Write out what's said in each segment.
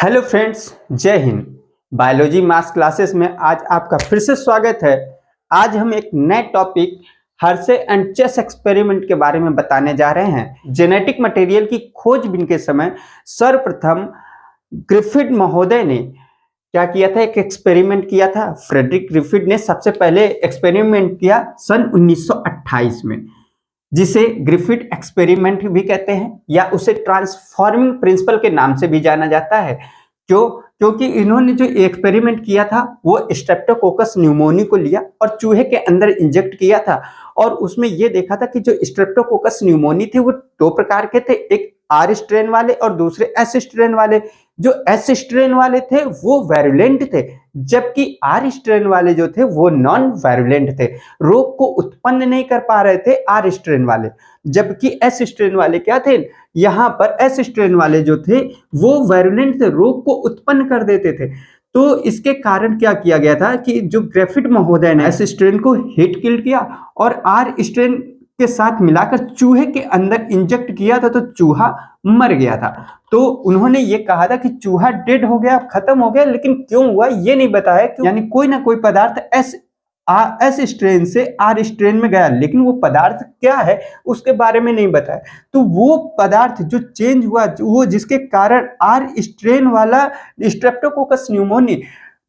Hello friends, जय Hind. Biology मास classes में आज आपका फिर से स्वागत है। आज हम एक नए topic Hershey and chess experiment के बारे में बताने जा रहे हैं। जेनेटिक मटेरियल की खोजबीन के समय सर्वप्रथम ग्रिफिथ महोदय ने क्या किया था, एक एक्सपेरिमेंट किया था। फ्रेडरिक ग्रिफिथ ने सबसे पहले एक्सपेरिमेंट किया सन 1928 में, जिसे ग्रिफिथ एक्सपेरिमेंट भी कहते हैं या उसे ट्रांसफॉर्मिंग प्रिंसिपल के नाम से भी जाना जाता है। क्योंकि इन्होंने जो एक्सपेरिमेंट किया था वो स्ट्रेप्टोकोकस न्यूमोनी को लिया और चूहे के अंदर इंजेक्ट किया था, और उसमें ये देखा था कि जो स्ट्रेप्टोकोकस न्यूमोनी थे वो दो प्रकार के थे, एक आर स्ट्रेन वाले और दूसरे एस स्ट्रेन वाले। जो एस स्ट्रेन वाले थे वो वायरुलेंट थे, जबकि आर स्ट्रेन वाले जो थे वो नॉन वायरुलेंट थे, रोग को उत्पन्न नहीं कर पा रहे थे आर स्ट्रेन वाले। जबकि एस स्ट्रेन वाले क्या थे, यहाँ पर एस स्ट्रेन वाले जो थे वो वायरुलेंट थे, रोग को उत्पन्न कर देते थे। तो इसके कारण क्या किया गया था कि जो ग्रिफिथ महोदय ने एस स्ट्रेन को हिट किल किया और आर स्ट्रेन के साथ मिलाकर चूहे के अंदर इंजेक्ट किया था, तो चूहा मर गया था। तो उन्होंने ये कहा था कि चूहा डेड हो गया, खत्म हो गया, लेकिन क्यों हुआ ये नहीं बताया। यानी कोई ना कोई पदार्थ एस स्ट्रेन से आर स्ट्रेन में गया, लेकिन वो पदार्थ क्या है उसके बारे में नहीं बताया। तो वो पदार्थ जो चेंज हुआ, वो जिसके कारण आर स्ट्रेन वाला स्ट्रेप्टोकोकस न्यूमोनी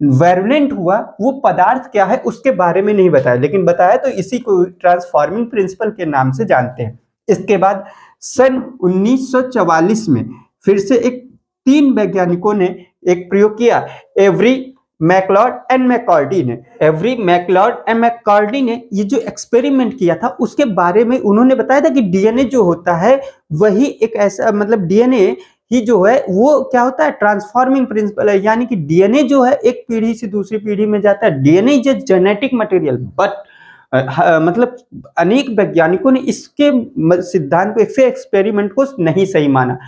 वायरुलेंट हुआ, वो पदार्थ क्या है उसके बारे में नहीं बताया, लेकिन बताया तो इसी को ट्रांसफॉर्मिंग प्रिंसिपल के नाम से जानते हैं। इसके बाद सन 1944 में फिर से एक तीन वैज्ञानिकों ने एक प्रयोग किया, एवरी मैकलॉड एंड मैककॉर्डी ने। एवरी मैकलॉड एंड मैककॉर्डी ने ये जो एक्सपेरिमेंट किया था उसके बारे में उन्होंने बताया था कि डीएनए जो होता है वही एक ऐसा, मतलब डीएनए ही जो है वो क्या होता है, ट्रांसफॉर्मिंग प्रिंसिपल है। यानी कि डीएनए जो है एक पीढ़ी से दूसरी पीढ़ी में जाता है। DNA is a genetic material, but मतलब अनेक वैज्ञानिकों ने इसके सिद्धांत को, इसके एक्सपेरिमेंट को नहीं सही माना।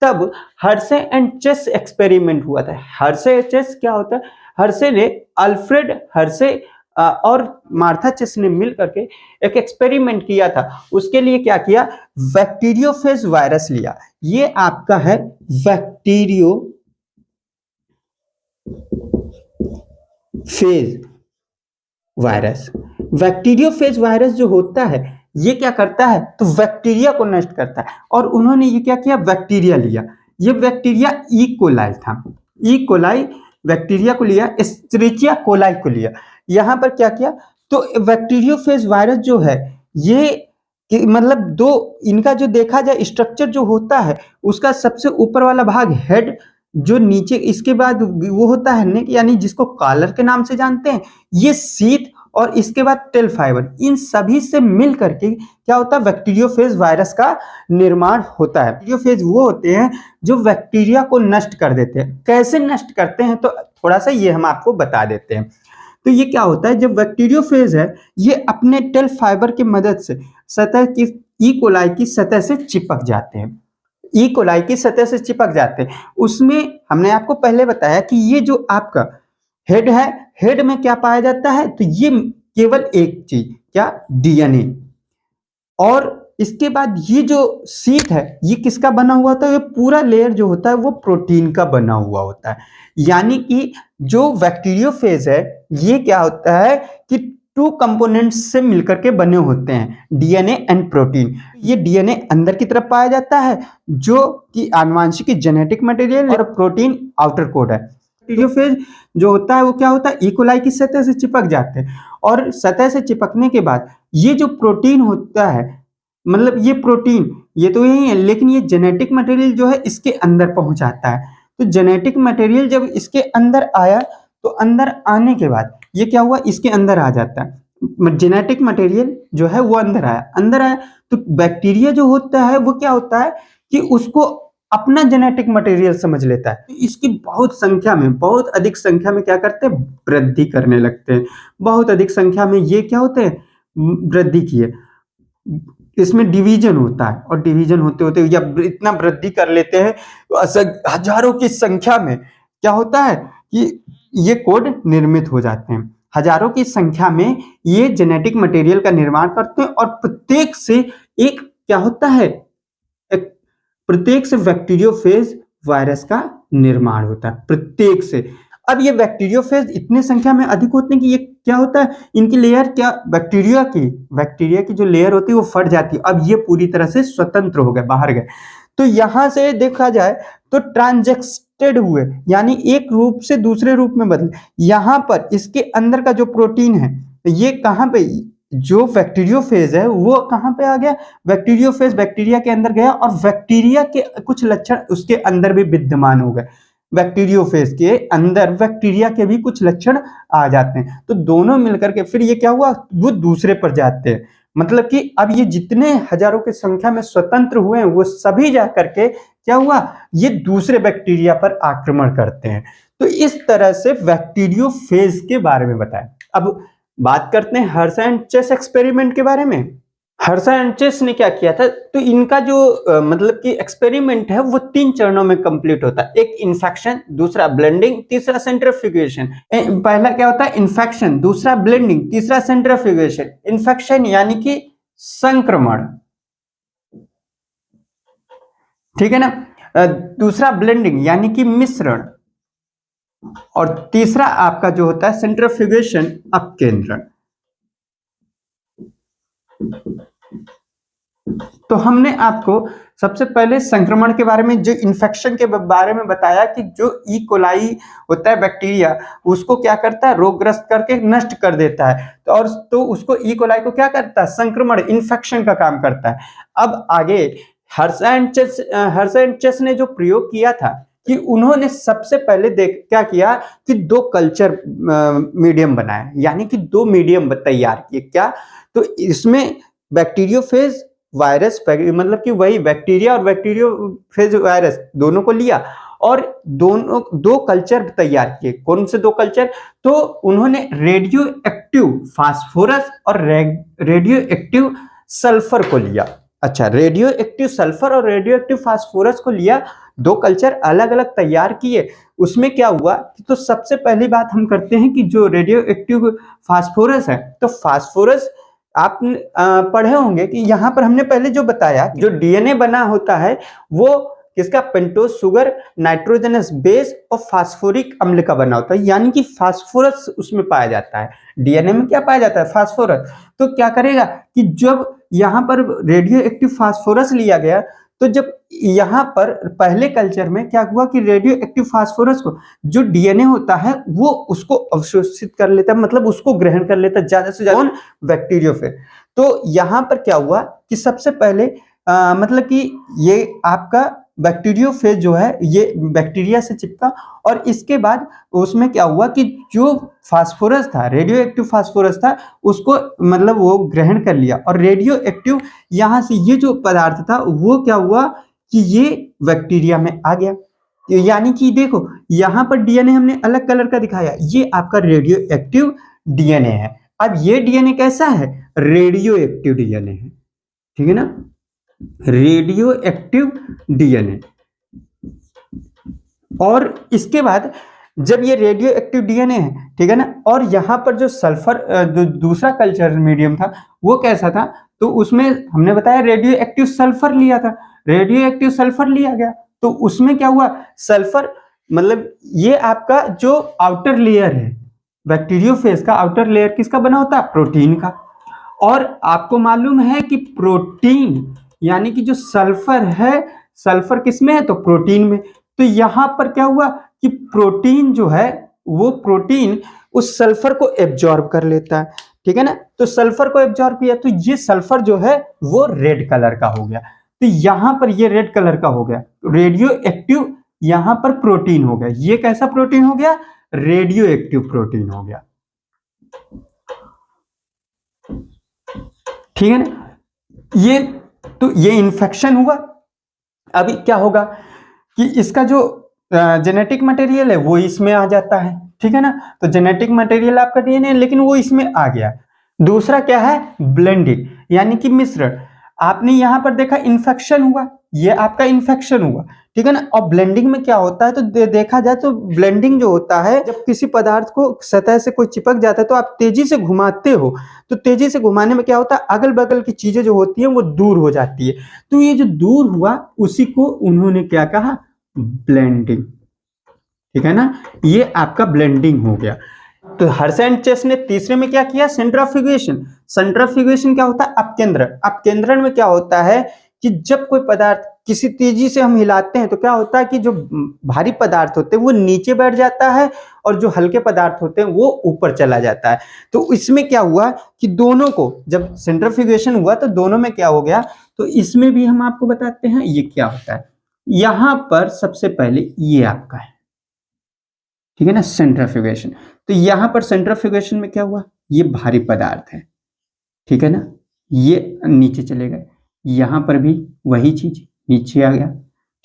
तब हर्शे एंड चेस एक्सपेरिमेंट हुआ था। हर्शे चेस क्या होता है, हर्शे ने, अल्फ्रेड हर्शे और मार्था चेस ने मिल करके एक एक्सपेरिमेंट किया था। उसके लिए क्या किया, बैक्टीरियोफेज वायरस लिया। ये आपका है बैक्टीरियोफेज वायरस। बैक्टीरियोफेज वायरस जो होता है ये क्या करता है, तो बैक्टीरिया को नष्ट करता है। और उन्होंने ये क्या किया, बैक्टीरिया लिया। ये बैक्टीरिया ई कोलाई था, ई कोलाई बैक्टीरिया को लिया, एस्चेरिचिया कोलाई को लिया। यहाँ पर क्या किया, तो बैक्टीरियोफेज वायरस जो है ये मतलब दो, इनका जो देखा जाए स्ट्रक्चर जो होता है उसका सबसे ऊपर वाला भाग हेड, जो नीचे इसके बाद वो होता है नेक, यानी जिसको कॉलर के नाम से जानते हैं, ये शीथ, और इसके बाद टेल फाइबर। इन सभी से मिल करके क्या होता है, बैक्टीरियोफेज वायरस का निर्माण होता है। बैक्टीरियोफेज वो होते हैं जो बैक्टीरिया को नष्ट कर देते हैं। कैसे नष्ट करते हैं तो थोड़ा सा ये हम आपको बता देते हैं। तो ये क्या होता है, जब बैक्टीरियोफेज है ये अपने टेल फाइबर की मदद से सतह की, ई कोलाई की सतह से चिपक जाते हैं। ई कोलाई की सतह से चिपक जाते हैं। उसमें हमने आपको पहले बताया कि ये जो आपका हेड है, हेड में क्या पाया जाता है, तो ये केवल एक चीज, क्या, डीएनए। और इसके बाद ये जो शीट है ये किसका बना हुआ होता है, ये पूरा लेयर जो होता है वो प्रोटीन का बना हुआ होता है। यानी कि जो बैक्टीरियोफेज है ये क्या होता है कि टू कंपोनेंट्स से मिलकर के बने होते हैं, डीएनए एंड प्रोटीन। ये डीएनए अंदर की तरफ पाया जाता है जो कि आनुवांशिक जेनेटिक मटेरियल, और प्रोटीन आउटर कोड है। बैक्टीरियोफेज जो होता है वो क्या होता है, ई कोलाई की सतह से चिपक जाते हैं, और सतह से चिपकने के बाद ये जो प्रोटीन होता है, मतलब ये प्रोटीन ये तो यही है, लेकिन ये जेनेटिक मटेरियल जो है इसके अंदर पहुंच जाता है। तो जेनेटिक मटेरियल जब इसके अंदर आया, तो अंदर आने के बाद ये क्या हुआ, इसके अंदर आ जाता है। जेनेटिक मटेरियल जो है वो अंदर आया, तो बैक्टीरिया जो होता है वो क्या होता है कि उसको अपना जेनेटिक मटेरियल समझ लेता है। इसकी बहुत संख्या में, बहुत अधिक संख्या में क्या करते हैं, वृद्धि करने लगते हैं। बहुत अधिक संख्या में ये क्या होते हैं, वृद्धि किए। इसमें डिवीजन होता है, और डिवीजन होते होते या इतना वृद्धि कर लेते हैं, हजारों की संख्या में क्या होता है कि ये कोड निर्मित हो जाते हैं। हजारों की संख्या में ये जेनेटिक मटेरियल का निर्माण करते हैं, और प्रत्येक से एक क्या होता है, प्रत्येक से बैक्टीरियोफेज वायरस का निर्माण होता है प्रत्येक से। अब ये बैक्टीरियोफेज इतने संख्या में अधिक होते हैं कि ये क्या होता है, इनकी लेयर क्या बैक्टीरिया की जो लेयर होती है वो फट जाती है। अब ये पूरी तरह से स्वतंत्र हो गए, बाहर गए। तो यहां से देखा जाए तो ट्रांजेक्टेड हुए, यानी एक रूप से दूसरे रूप में बदले। यहां पर इसके अंदर का जो प्रोटीन है ये कहां पे, जो बैक्टीरियोफेज है वो कहां पे आ गया, बैक्टीरियोफेज बैक्टीरिया के अंदर गया और बैक्टीरिया के कुछ लक्षण उसके अंदर भी विद्यमान हो गए। बैक्टीरियोफेज के अंदर बैक्टीरिया के भी कुछ लक्षण आ जाते हैं, तो दोनों मिलकर के फिर ये क्या हुआ, वो दूसरे पर जाते हैं। मतलब कि अब ये जितने हजारों की संख्या में स्वतंत्र हुए हैं वो सभी जाकर के क्या हुआ, ये दूसरे बैक्टीरिया पर आक्रमण करते हैं। तो इस तरह से बैक्टीरियोफेज के बारे में बताया। अब बात करते हैं हर्शे एंड चेस एक्सपेरिमेंट के बारे में। हर्शे एंड चेस ने क्या किया था, तो इनका जो मतलब कि एक्सपेरिमेंट है वो 3 चरणों में कंप्लीट होता है। एक इन्फेक्शन, दूसरा ब्लेंडिंग, तीसरा सेंट्रीफ्यूगेशन। पहला क्या होता है, इन्फेक्शन, दूसरा ब्लेंडिंग, तीसरा सेंट्रीफ्यूगेशन। इन्फेक्शन यानी कि संक्रमण, ठीक है ना। दूसरा ब्लेंडिंग यानी कि मिश्रण, और तीसरा आपका जो होता है सेंट्रीफ्यूगेशन, अपकेंद्रण। तो हमने आपको सबसे पहले संक्रमण के बारे में, जो इन्फेक्शन के बारे में बताया कि जो ई कोलाई होता है बैक्टीरिया, उसको क्या करता है, रोगग्रस्त करके नष्ट कर देता है। तो उसको ई कोलाई को क्या करता है, संक्रमण, इन्फेक्शन का काम करता है। अब आगे हर्शे एंड चेस ने जो प्रयोग किया था कि उन्होंने सबसे पहले क्या किया कि 2 कल्चर मीडियम बनाए, यानी कि 2 मीडियम तैयार किए। क्या, तो इसमें बैक्टीरियोफेज वायरस, मतलब कि वही बैक्टीरिया और बैक्टीरियोफेज वायरस दोनों को लिया और दोनों 2 कल्चर तैयार किए। कौन से 2 कल्चर, तो उन्होंने रेडियो एक्टिव फास्फोरस और रेडियो एक्टिव सल्फर को लिया। अच्छा, रेडियो एक्टिव सल्फर और रेडियो एक्टिव फास्फोरस को लिया, 2 कल्चर अलग अलग तैयार किए। उसमें क्या हुआ, तो सबसे पहली बात हम करते हैं कि जो रेडियो एक्टिव फास्फोरस है, तो फास्फोरस आप पढ़े होंगे कि यहां पर हमने पहले जो बताया, जो डीएनए बना होता है वो किसका, पेंटोज शुगर, नाइट्रोजनस बेस और फास्फोरिक अम्ल का बना होता है, यानी कि फास्फोरस उसमें पाया जाता है। डीएनए में क्या पाया जाता है, फास्फोरस। तो क्या करेगा कि जब यहां पर रेडियो एक्टिव फास्फोरस लिया गया, तो जब यहां पर पहले कल्चर में क्या हुआ कि रेडियो एक्टिव फास्फोरस को जो डीएनए होता है वो उसको अवशोषित कर लेता है, मतलब उसको ग्रहण कर लेता है ज्यादा से ज्यादा बैक्टीरियोफेज। तो यहां पर क्या हुआ कि सबसे पहले मतलब कि ये आपका बैक्टीरियोफेज जो है ये बैक्टीरिया से चिपका, और इसके बाद उसमें क्या हुआ कि जो फास्फोरस था, रेडियो एक्टिव फास्फोरस था, उसको मतलब वो ग्रहण कर लिया। और रेडियो एक्टिव यहां से ये जो पदार्थ था वो क्या हुआ कि ये बैक्टीरिया में आ गया। यानी कि देखो यहां पर डीएनए हमने अलग कलर का दिखाया, ये आपका रेडियो एक्टिव डीएनए है। अब ये डीएनए कैसा है, रेडियो एक्टिव डीएनए है, ठीक है ना, रेडियो एक्टिव डीएनए। और इसके बाद जब ये रेडियो एक्टिव डीएनए है, ठीक है ना, और यहां पर जो सल्फर दूसरा कल्चर मीडियम था वो कैसा था, तो उसमें हमने बताया रेडियो एक्टिव सल्फर लिया था, रेडियो एक्टिव सल्फर लिया गया। तो उसमें क्या हुआ, सल्फर मतलब ये आपका जो आउटर लेयर है बैक्टीरियोफेज का, आउटर लेयर किसका बना होता है, प्रोटीन का। और आपको मालूम है कि प्रोटीन यानी कि जो सल्फर है, सल्फर किसमें है, तो प्रोटीन में। तो यहां पर क्या हुआ कि प्रोटीन जो है वो प्रोटीन उस सल्फर को एब्जॉर्ब कर लेता है, ठीक है ना। तो सल्फर को एब्जॉर्ब किया तो ये सल्फर जो है वो रेड कलर का हो गया। तो यहां पर ये रेड कलर का हो गया, रेडियो एक्टिव यहां पर प्रोटीन हो गया। ये कैसा प्रोटीन हो गया, रेडियो एक्टिव प्रोटीन हो गया, ठीक है ना। ये तो ये इन्फेक्शन हुआ। अभी क्या होगा कि इसका जो जेनेटिक मटेरियल है वो इसमें आ जाता है, ठीक है ना। तो जेनेटिक मटेरियल आपका डीएनए, लेकिन वो इसमें आ गया। दूसरा क्या है, ब्लेंडिंग यानी कि मिश्रण। आपने यहां पर देखा इन्फेक्शन हुआ, ये आपका इन्फेक्शन हुआ, ठीक है ना। और ब्लेंडिंग में क्या होता है, तो देखा जाए तो ब्लेंडिंग जो होता है, जब किसी पदार्थ को सतह से कोई चिपक जाता है तो आप तेजी से घुमाते हो, तो तेजी से घुमाने में क्या होता है, अगल बगल की चीजें जो होती हैं वो दूर हो जाती है। तो ये जो दूर हुआ उसी को उन्होंने क्या कहा, ब्लेंडिंग, ठीक है ना, ये आपका ब्लेंडिंग हो गया। तो हर्शे एंड चेस ने तीसरे में क्या किया, सेंट्रीफ्यूगेशन। सेंट्रीफ्यूगेशन क्या होता है, अपकेंद्रण। अपकेंद्रण में क्या होता है कि जब कोई पदार्थ किसी तेजी से हम हिलाते हैं तो क्या होता है कि जो भारी पदार्थ होते हैं वो नीचे बैठ जाता है और जो हल्के पदार्थ होते हैं वो ऊपर चला जाता है। तो इसमें क्या हुआ कि दोनों को जब सेंट्रीफ्यूगेशन हुआ तो दोनों में क्या हो गया, तो इसमें भी हम आपको बताते हैं ये क्या होता है। यहां पर सबसे पहले ये आपका है, ठीक है ना, सेंट्रीफ्यूगेशन। तो यहां पर सेंट्रीफ्यूगेशन में क्या हुआ, ये भारी पदार्थ है, ठीक है ना, ये नीचे चले गए, यहां पर भी वही चीज नीचे आ गया,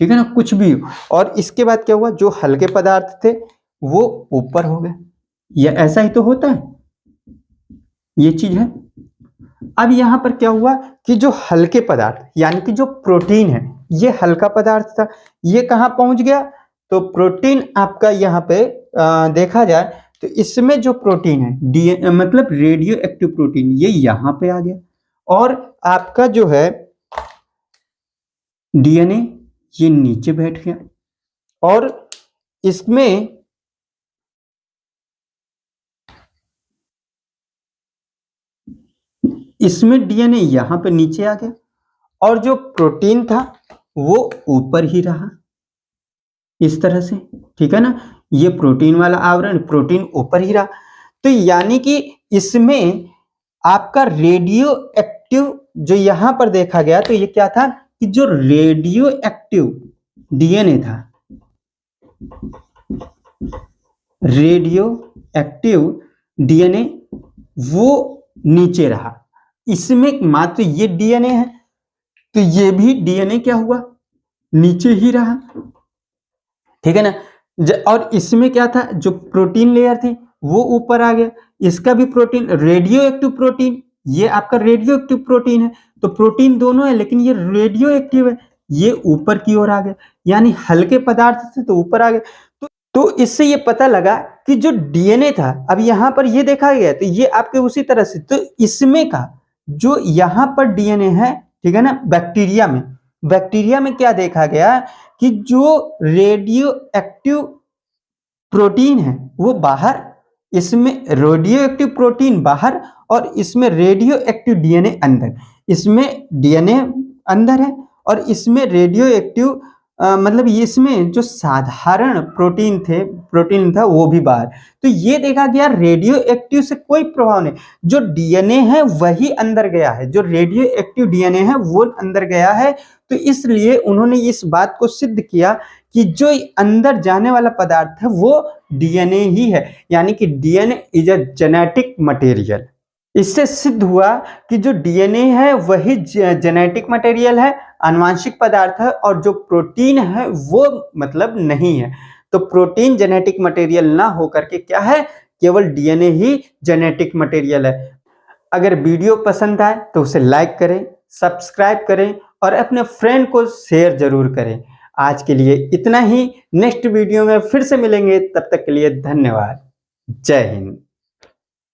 ठीक है ना, कुछ भी हो। और इसके बाद क्या हुआ, जो हल्के पदार्थ थे वो ऊपर हो गए, ये ऐसा ही तो होता है, ये चीज है। अब यहां पर क्या हुआ कि जो हल्के पदार्थ यानी कि जो प्रोटीन है, ये हल्का पदार्थ था, ये कहां पहुंच गया, तो प्रोटीन आपका यहाँ पे देखा जाए तो इसमें जो प्रोटीन है मतलब रेडियो एक्टिव प्रोटीन, ये यहां पे आ गया। और आपका जो है डीएनए ये नीचे बैठ गया, और इसमें डीएनए यहां पे नीचे आ गया, और जो प्रोटीन था वो ऊपर ही रहा, इस तरह से, ठीक है ना, ये प्रोटीन वाला आवरण, प्रोटीन ऊपर ही रहा। तो यानी कि इसमें आपका रेडियो एक्टिव जो यहां पर देखा गया, तो ये क्या था कि जो रेडियो एक्टिव डीएनए था, रेडियो एक्टिव डीएनए वो नीचे रहा। इसमें मात्र ये डीएनए है, तो ये भी डीएनए क्या हुआ, नीचे ही रहा, ठीक है ना। और इसमें क्या था, जो प्रोटीन लेयर थी वो ऊपर आ गया, इसका भी प्रोटीन, रेडियो एक्टिव प्रोटीन, ये आपका रेडियो एक्टिव प्रोटीन है, तो प्रोटीन दोनों है लेकिन ये रेडियो एक्टिव है, ये ऊपर की ओर आ गया, यानी हल्के पदार्थ से तो ऊपर आ गए। तो इससे ये पता लगा कि जो डीएनए था, अब यहां पर ये देखा गया, तो ये आपके उसी तरह से, तो इसमें का जो यहां पर डीएनए है, ठीक है ना, बैक्टीरिया में क्या देखा गया कि जो रेडियो एक्टिव प्रोटीन है वो बाहर, इसमें रेडियो एक्टिव प्रोटीन बाहर, और इसमें रेडियो एक्टिव डीएनए अंदर। इसमें डीएनए अंदर है और इसमें रेडियो एक्टिव मतलब इसमें जो साधारण प्रोटीन था वो भी बाहर। तो ये देखा गया रेडियो एक्टिव से कोई प्रभाव नहीं, जो डीएनए है वही अंदर गया है, जो रेडियो एक्टिव डीएनए है वो अंदर गया है। तो इसलिए उन्होंने इस बात को सिद्ध किया कि जो अंदर जाने वाला पदार्थ है वो डीएनए ही है, यानी कि DNA is a genetic material. इससे सिद्ध हुआ कि जो डीएनए है वही जेनेटिक मटेरियल है, आनुवांशिक पदार्थ है, और जो प्रोटीन है वो मतलब नहीं है। तो प्रोटीन जेनेटिक मटेरियल ना होकर के क्या है, केवल डीएनए ही जेनेटिक मटेरियल है। अगर वीडियो पसंद आए तो उसे लाइक करें, सब्सक्राइब करें और अपने फ्रेंड को शेयर जरूर करें। आज के लिए इतना ही, नेक्स्ट वीडियो में फिर से मिलेंगे, तब तक के लिए धन्यवाद। जय हिंद।